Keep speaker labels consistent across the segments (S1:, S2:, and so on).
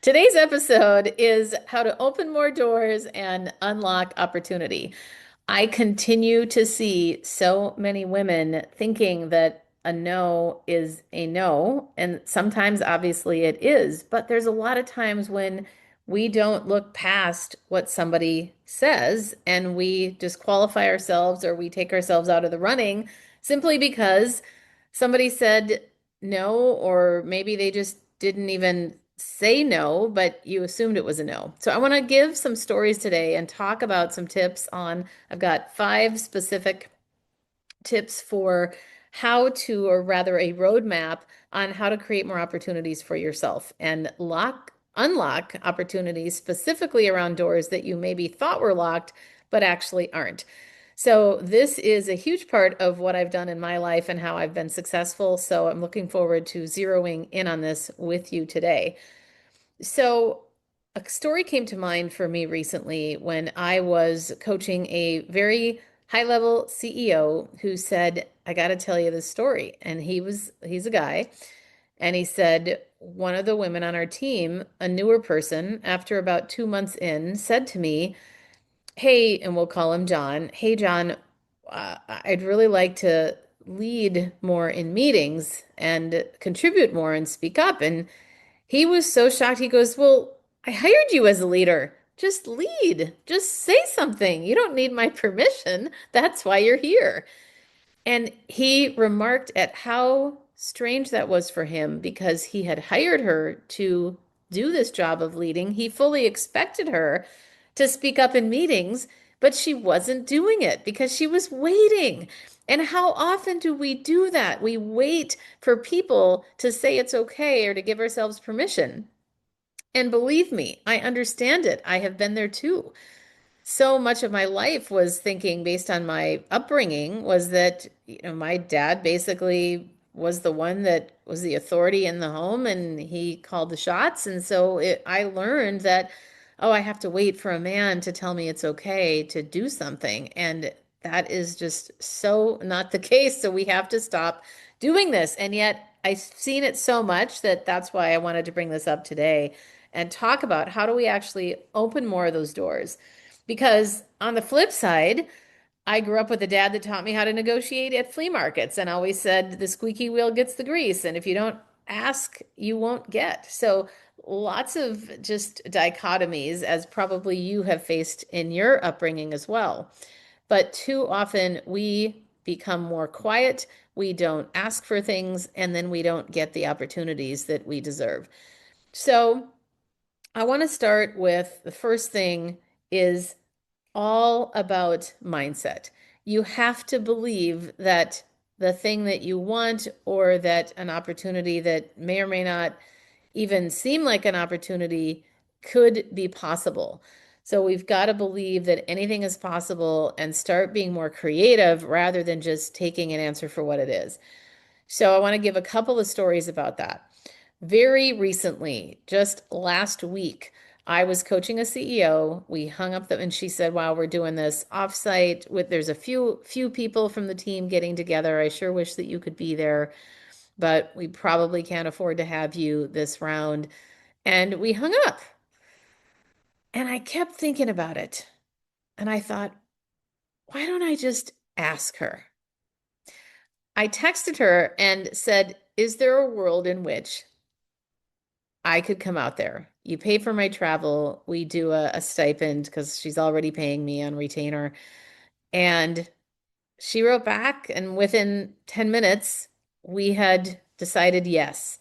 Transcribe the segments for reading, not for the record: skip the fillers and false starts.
S1: Today's episode is how to open more doors and unlock opportunity. I continue to see so many women thinking that a no is a no, and sometimes obviously it is, but there's a lot of times when we don't look past what somebody says and we disqualify ourselves or we take ourselves out of the running simply because somebody said no, or maybe they just didn't even say no, but you assumed it was a no. So I want to give some stories today and talk about some tips on, I've got 5 specific tips for how to, or rather a roadmap on how to create more opportunities for yourself and unlock opportunities specifically around doors that you maybe thought were locked, but actually aren't. So this is a huge part of what I've done in my life and how I've been successful. So I'm looking forward to zeroing in on this with you today. So, a story came to mind for me recently when I was coaching a very high level CEO who said, I got to tell you this story. And he's a guy. And he said, one of the women on our team, a newer person, after about 2 months in, said to me, hey, and we'll call him John. Hey, John, I'd really like to lead more in meetings and contribute more and speak up. And he was so shocked. He goes, well, I hired you as a leader. Just lead. Just say something. You don't need my permission. That's why you're here. And he remarked at how strange that was for him because he had hired her to do this job of leading. He fully expected her to speak up in meetings, but she wasn't doing it because she was waiting. And how often do we do that? We wait for people to say it's okay or to give ourselves permission. And believe me, I understand it. I have been there too. So much of my life was thinking based on my upbringing was that, my dad basically was the one that was the authority in the home and he called the shots. And so I learned that, oh, I have to wait for a man to tell me it's okay to do something. And that is just so not the case. So we have to stop doing this. And yet I've seen it so much that that's why I wanted to bring this up today and talk about how do we actually open more of those doors. Because on the flip side, I grew up with a dad that taught me how to negotiate at flea markets and always said the squeaky wheel gets the grease. And if you don't ask, you won't get. So lots of just dichotomies, as probably you have faced in your upbringing as well. But too often we become more quiet, we don't ask for things, and then we don't get the opportunities that we deserve. So I want to start with the first thing is all about mindset. You have to believe that the thing that you want or that an opportunity that may or may not even seem like an opportunity could be possible. So we've got to believe that anything is possible and start being more creative rather than just taking an answer for what it is. So I want to give a couple of stories about that. Very recently, just last week, I was coaching a CEO. We hung up and she said, wow, we're doing this offsite with there's a few people from the team getting together. I sure wish that you could be there, but we probably can't afford to have you this round. And we hung up. And I kept thinking about it. And I thought, why don't I just ask her? I texted her and said, is there a world in which I could come out there? You pay for my travel. We do a stipend because she's already paying me on retainer. And she wrote back, and within 10 minutes, we had decided yes.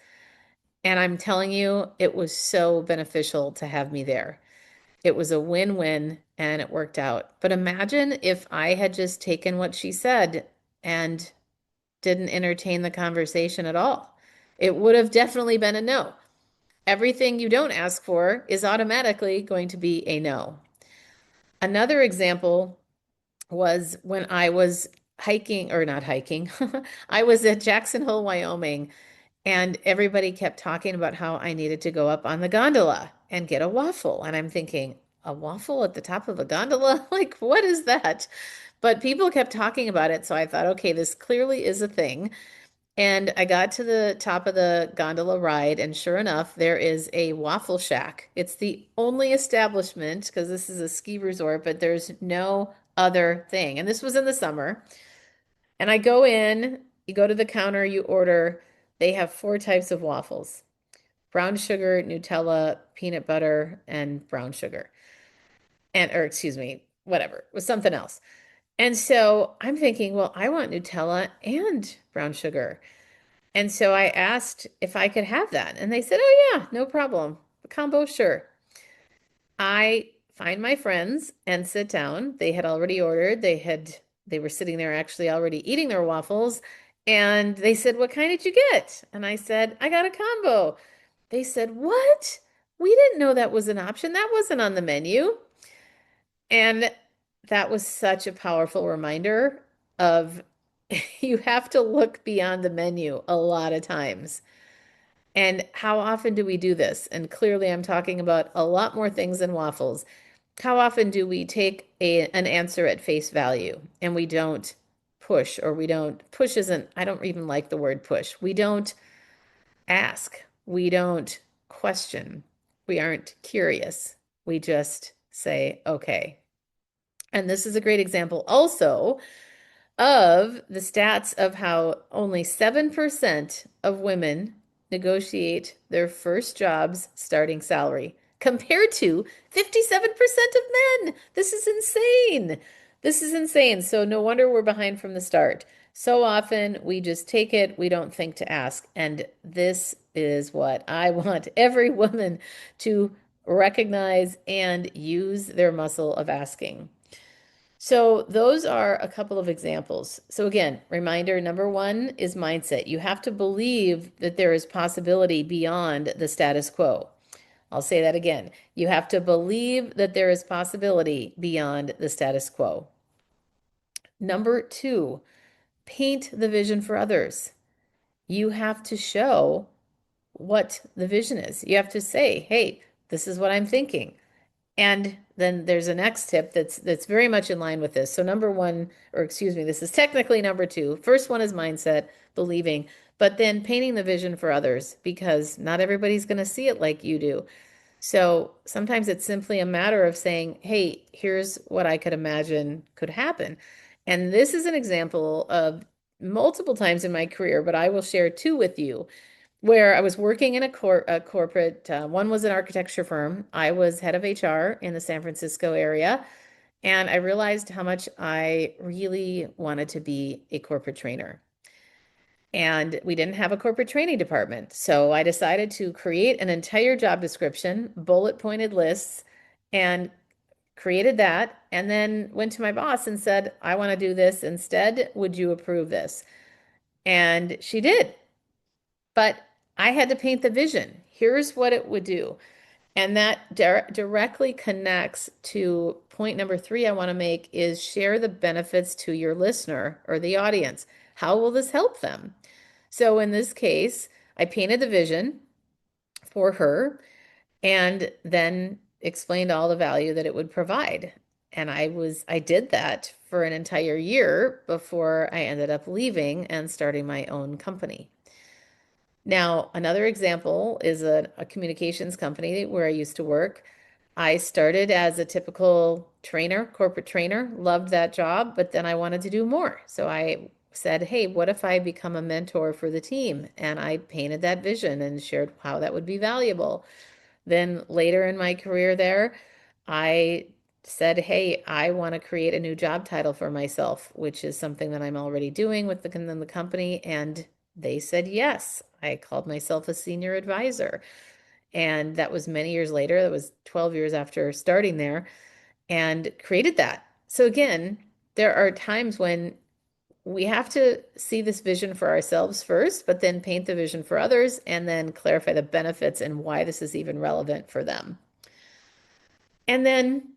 S1: And I'm telling you, it was so beneficial to have me there. It was a win-win and it worked out. But imagine if I had just taken what she said and didn't entertain the conversation at all. It would have definitely been a no. Everything you don't ask for is automatically going to be a no. Another example was when I was hiking, or not hiking, I was at Jackson Hole, Wyoming, and everybody kept talking about how I needed to go up on the gondola and get a waffle. And I'm thinking, a waffle at the top of a gondola? Like, what is that? But people kept talking about it. So I thought, okay, this clearly is a thing. And I got to the top of the gondola ride, and sure enough, there is a waffle shack. It's the only establishment because this is a ski resort, but there's no other thing. And this was in the summer. And I go in, you go to the counter, you order. They have four types of waffles: brown sugar, Nutella, peanut butter, and brown sugar. And, or excuse me, whatever, it was something else. And so I'm thinking, well, I want Nutella and brown sugar. And so I asked if I could have that. And they said, oh, yeah, no problem. The combo, sure. I find my friends and sit down. They had already ordered. They were sitting there actually already eating their waffles. And they said, what kind did you get? And I said, I got a combo. They said, what? We didn't know that was an option. That wasn't on the menu. And that was such a powerful reminder of you have to look beyond the menu a lot of times. And how often do we do this? And clearly, I'm talking about a lot more things than waffles. How often do we take an answer at face value and we don't push, or we don't push isn't, I don't even like the word push. We don't ask. We don't question. We aren't curious. We just say, okay. And this is a great example also of the stats of how only 7% of women negotiate their first job's starting salary, compared to 57% of men. This is insane. This is insane. So no wonder we're behind from the start. So often we just take it, we don't think to ask. And this is what I want every woman to recognize and use their muscle of asking. So those are a couple of examples. So again, reminder number one is mindset. You have to believe that there is possibility beyond the status quo. I'll say that again. You have to believe that there is possibility beyond the status quo. Number two, paint the vision for others. You have to show what the vision is. You have to say, hey, this is what I'm thinking. And then there's a next tip that's very much in line with this. So number one, or excuse me, this is technically number two. First one is mindset, believing, but then painting the vision for others because not everybody's going to see it like you do. So sometimes it's simply a matter of saying, hey, here's what I could imagine could happen. And this is an example of multiple times in my career, but I will share two with you where I was working in a corporate, one was an architecture firm. I was head of HR in the San Francisco area, and I realized how much I really wanted to be a corporate trainer. And we didn't have a corporate training department. So I decided to create an entire job description, bullet pointed lists, and created that. And then went to my boss and said, I want to do this instead. Would you approve this? And she did. But I had to paint the vision. Here's what it would do. And that directly connects to point number three I want to make is share the benefits to your listener or the audience. How will this help them? So in this case, I painted the vision for her and then explained all the value that it would provide. And I did that for an entire year before I ended up leaving and starting my own company. Now, another example is a communications company where I used to work. I started as a typical trainer, corporate trainer, loved that job, but then I wanted to do more. So I said, hey, what if I become a mentor for the team? And I painted that vision and shared how that would be valuable. Then later in my career there, I said, hey, I want to create a new job title for myself, which is something that I'm already doing with the company. And they said yes. I called myself a senior advisor. And that was many years later. That was 12 years after starting there and created that. So again, there are times when we have to see this vision for ourselves first, but then paint the vision for others and then clarify the benefits and why this is even relevant for them. And then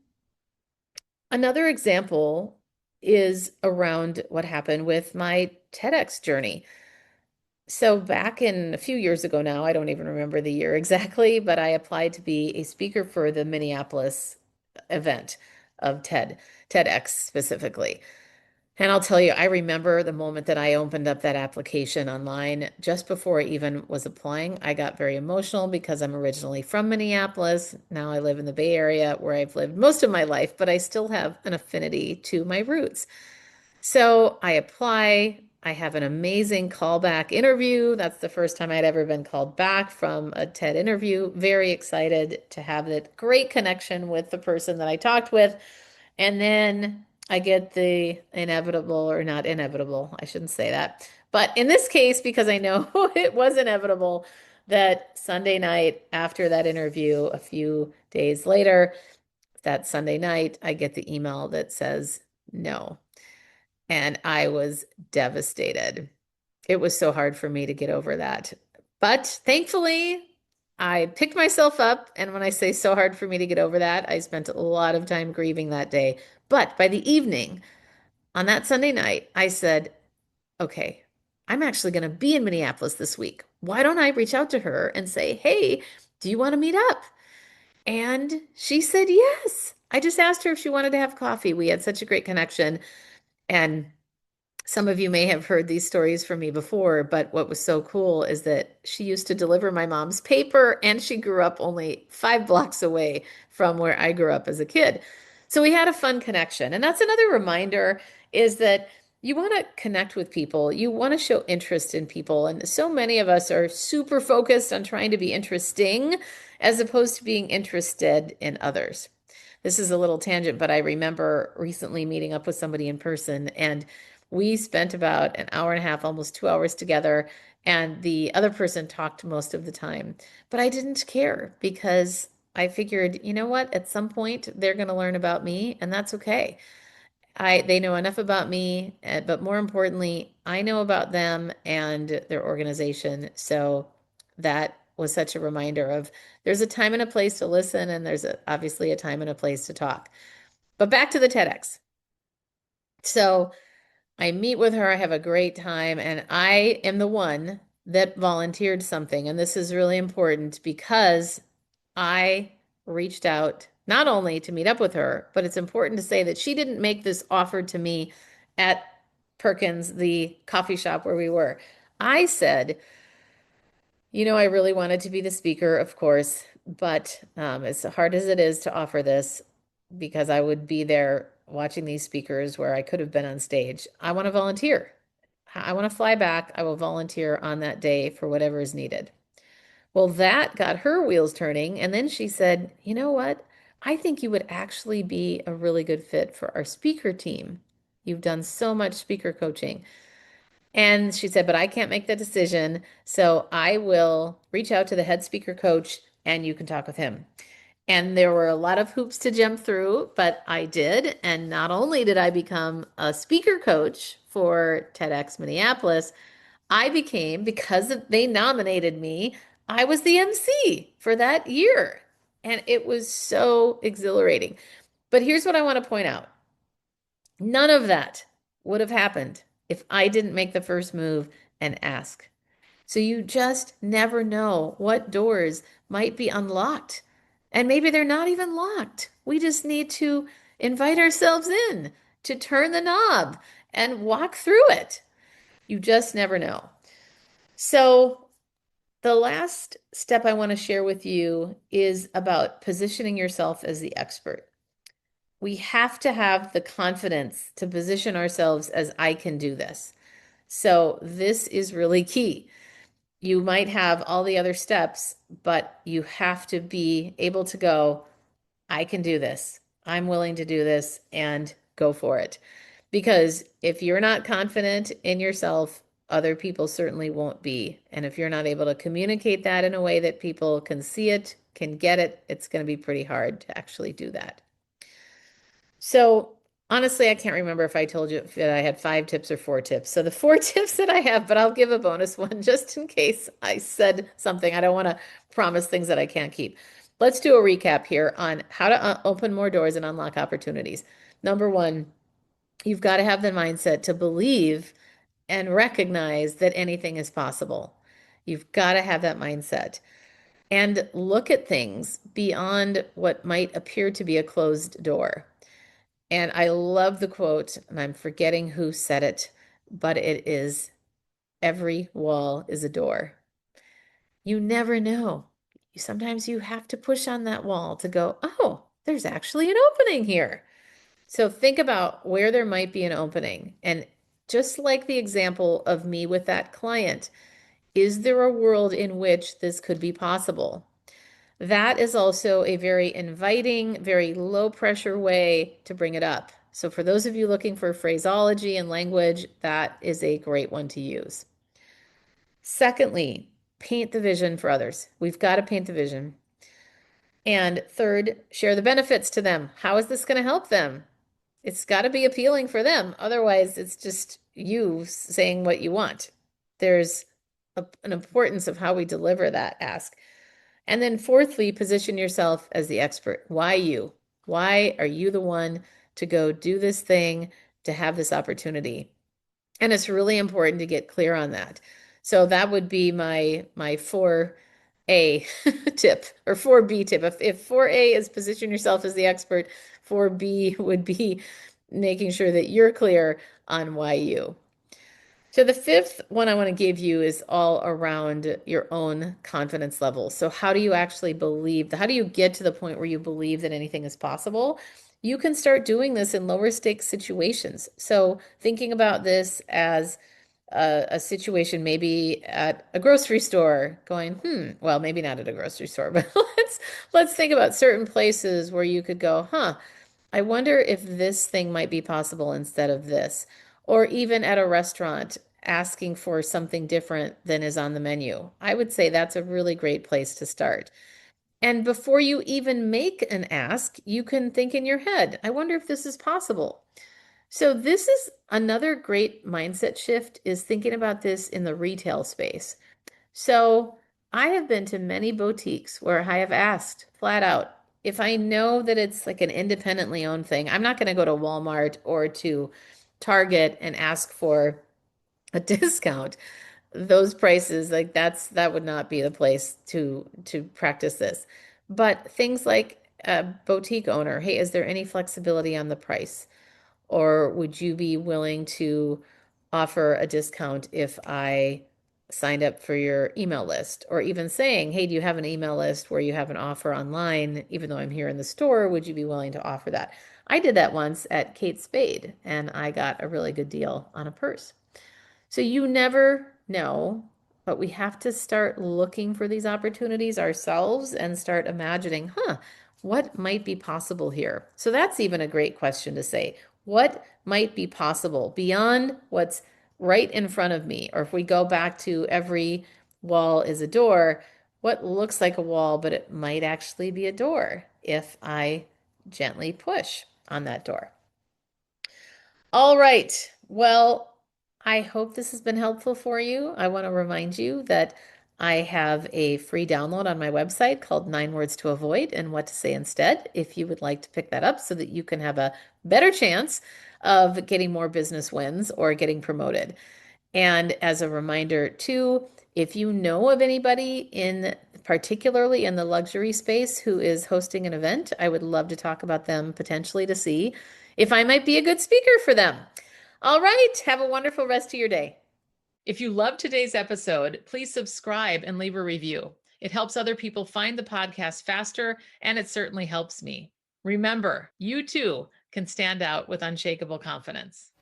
S1: another example is around what happened with my TEDx journey. So back in a few years ago now, I don't even remember the year exactly, but I applied to be a speaker for the Minneapolis event of TEDx specifically. And I'll tell you, I remember the moment that I opened up that application online, just before I even was applying. I got very emotional because I'm originally from Minneapolis. Now I live in the Bay Area where I've lived most of my life, but I still have an affinity to my roots. So I apply. I have an amazing callback interview. That's the first time I'd ever been called back from a TED interview. Very excited to have that great connection with the person that I talked with. And then I get the inevitable, or not inevitable, I shouldn't say that. But in this case, because I know it was inevitable, that Sunday night after that interview, a few days later, that Sunday night, I get the email that says no. And I was devastated. It was so hard for me to get over that. But thankfully, I picked myself up. And when I say so hard for me to get over that, I spent a lot of time grieving that day. But by the evening, on that Sunday night, I said, okay, I'm actually going to be in Minneapolis this week. Why don't I reach out to her and say, hey, do you want to meet up? And she said yes. I just asked her if she wanted to have coffee. We had such a great connection. And some of you may have heard these stories from me before, but what was so cool is that she used to deliver my mom's paper, and she grew up only 5 blocks away from where I grew up as a kid. So we had a fun connection. And that's another reminder is that you want to connect with people. You want to show interest in people. And so many of us are super focused on trying to be interesting as opposed to being interested in others. This is a little tangent, but I remember recently meeting up with somebody in person, and we spent about an hour and a half, almost 2 hours together, and the other person talked most of the time. But I didn't care because I figured, you know what, at some point they're going to learn about me, and that's okay. They know enough about me, but more importantly, I know about them and their organization. So that was such a reminder of there's a time and a place to listen, and obviously a time and a place to talk. But back to the TEDx. So I meet with her, I have a great time, and I am the one that volunteered something. And this is really important because I reached out not only to meet up with her, but it's important to say that she didn't make this offer to me at Perkins, the coffee shop where we were. I said, I really wanted to be the speaker, of course, but as hard as it is to offer this, because I would be there watching these speakers where I could have been on stage, I want to volunteer. I want to fly back. I will volunteer on that day for whatever is needed. Well, that got her wheels turning. And then she said, you know what? I think you would actually be a really good fit for our speaker team. You've done so much speaker coaching. And she said, but I can't make the decision. So I will reach out to the head speaker coach and you can talk with him. And there were a lot of hoops to jump through, but I did. And not only did I become a speaker coach for TEDx Minneapolis, I became, because they nominated me, I was the MC for that year. And it was so exhilarating. But here's what I want to point out. None of that would have happened if I didn't make the first move and ask. So you just never know what doors might be unlocked. And maybe they're not even locked. We just need to invite ourselves in, to turn the knob and walk through it. You just never know. So the last step I want to share with you is about positioning yourself as the expert. We have to have the confidence to position ourselves as I can do this. So this is really key. You might have all the other steps, but you have to be able to go, I can do this. I'm willing to do this and go for it. Because if you're not confident in yourself, other people certainly won't be. And if you're not able to communicate that in a way that people can see it, can get it, it's going to be pretty hard to actually do that. So honestly, I can't remember if I told you that I had 5 tips or 4 tips. So the 4 tips that I have, but I'll give a bonus one just in case I said something. I don't want to promise things that I can't keep. Let's do a recap here on how to open more doors and unlock opportunities. Number one, you've got to have the mindset to believe and recognize that anything is possible. You've got to have that mindset and look at things beyond what might appear to be a closed door. And I love the quote, and I'm forgetting who said it, but it is every wall is a door. You never know. Sometimes you have to push on that wall to go, oh, there's actually an opening here. So think about where there might be an opening. And just like the example of me with that client, is there a world in which this could be possible? That is also a very inviting, very low pressure way to bring it up. So for those of you looking for phraseology and language, that is a great one to use. Secondly, paint the vision for others. We've got to paint the vision. And third, share the benefits to them. How is this going to help them? It's got to be appealing for them. Otherwise, it's just you saying what you want. There's an importance of how we deliver that ask. And then fourthly, position yourself as the expert. Why you? Why are you the one to go do this thing, to have this opportunity? And it's really important to get clear on that. So that would be my 4A tip or 4B tip. If 4A is position yourself as the expert, 4B would be making sure that you're clear on why you. So the fifth one I want to give you is all around your own confidence level. So how do you actually believe, how do you get to the point where you believe that anything is possible? You can start doing this in lower stakes situations. So thinking about this as a situation maybe at a grocery store going, well, maybe not at a grocery store, but let's think about certain places where you could go, I wonder if this thing might be possible instead of this. Or even at a restaurant, asking for something different than is on the menu. I would say that's a really great place to start. And before you even make an ask, you can think in your head, I wonder if this is possible. So this is another great mindset shift is thinking about this in the retail space. So I have been to many boutiques where I have asked flat out, if I know that it's like an independently owned thing, I'm not going to go to Walmart or to Target and ask for a discount. Those prices, like that would not be the place to practice this. But things like a boutique owner, hey, is there any flexibility on the price? Or would you be willing to offer a discount if I signed up for your email list? Or even saying, hey, do you have an email list where you have an offer online, even though I'm here in the store, would you be willing to offer that? I did that once at Kate Spade, and I got a really good deal on a purse. So you never know, but we have to start looking for these opportunities ourselves and start imagining, what might be possible here? So that's even a great question to say. What might be possible beyond what's right in front of me? Or if we go back to every wall is a door, what looks like a wall, but it might actually be a door if I gently push on that door. All right. Well, I hope this has been helpful for you. I want to remind you that I have a free download on my website called 9 Words to Avoid and What to Say Instead, if you would like to pick that up so that you can have a better chance of getting more business wins or getting promoted. And as a reminder, too, if you know of anybody particularly in the luxury space who is hosting an event, I would love to talk about them potentially to see if I might be a good speaker for them. All right. Have a wonderful rest of your day. If you loved today's episode, please subscribe and leave a review. It helps other people find the podcast faster, and it certainly helps me. Remember, you too can stand out with unshakable confidence.